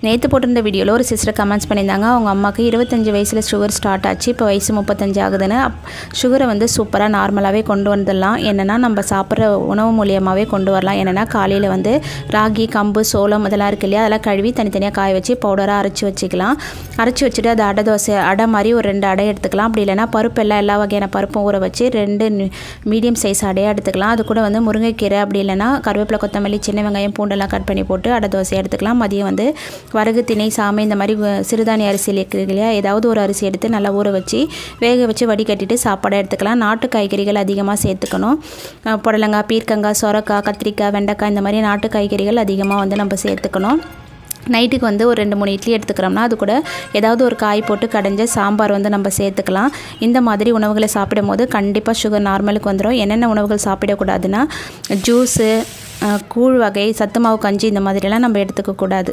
நேற்று போட்டிருந்த வீடியோவில் ஒரு சிஸ்டர் கமெண்ட்ஸ் பண்ணியிருந்தாங்க, அவங்க அம்மாவுக்கு 25 வயசில் சுகர் ஸ்டார்ட் ஆச்சு, இப்போ வயசு 35 ஆகுதுன்னு. சுகரை வந்து சூப்பராக நார்மலாகவே கொண்டு வந்துடலாம். என்னென்னா நம்ம சாப்பிட்ற உணவு மூலியமாகவே கொண்டு வரலாம். என்னென்னா காலையில் வந்து ராகி, கம்பு, சோளம் இதெல்லாம் இருக்குது இல்லையா, அதெல்லாம் கழுவி தனித்தனியாக காய வச்சு பவுடராக அரைச்சி வச்சுக்கலாம். அரைச்சி வச்சுட்டு அது அடை தோசை அடை மாதிரி ஒரு 2 அடை எடுத்துக்கலாம். அப்படி இல்லைனா பருப்பு எல்லா வகையான பருப்பும் ஊற வச்சு 2 மீடியம் சைஸ் அடையாக எடுத்துக்கலாம். அது கூட வந்து முருங்கைக்கீரை, அப்படி இல்லைனா கருவேப்பிலை, கொத்தமல்லி, சின்ன வெங்காயம், பூண்டெல்லாம் கட் பண்ணி போட்டு அடை தோசை எடுத்துக்கலாம். மதியம் வந்து வரகு, திணை, சாமை இந்த மாதிரி சிறுதானிய அரிசி இருக்குது இல்லையா, ஏதாவது ஒரு அரிசி எடுத்து நல்லா ஊற வச்சு வேக வச்சு வடிகட்டிட்டு சாப்பாடாக எடுத்துக்கலாம். நாட்டு காய்கறிகள் அதிகமாக சேர்த்துக்கணும். புடலங்காய், பீர்க்கங்காய், சொரக்காய், கத்திரிக்காய், வெண்டைக்காய் இந்த மாதிரி நாட்டு காய்கறிகள் அதிகமாக வந்து நம்ம சேர்த்துக்கணும். நைட்டுக்கு வந்து ஒரு 2-3 இட்லி எடுத்துக்கிறோம்னா அது கூட ஏதாவது ஒரு காய் போட்டு கடைஞ்ச சாம்பார் வந்து நம்ம சேர்த்துக்கலாம். இந்த மாதிரி உணவுகளை சாப்பிடும் போது கண்டிப்பாக சுகர் நார்மலுக்கு வந்துடும். என்னென்ன உணவுகள் சாப்பிடக்கூடாதுன்னா, ஜூஸு, கூழ் வகை, சத்து மாவு கஞ்சி இந்த மாதிரிலாம் நம்ம எடுத்துக்கக்கூடாது.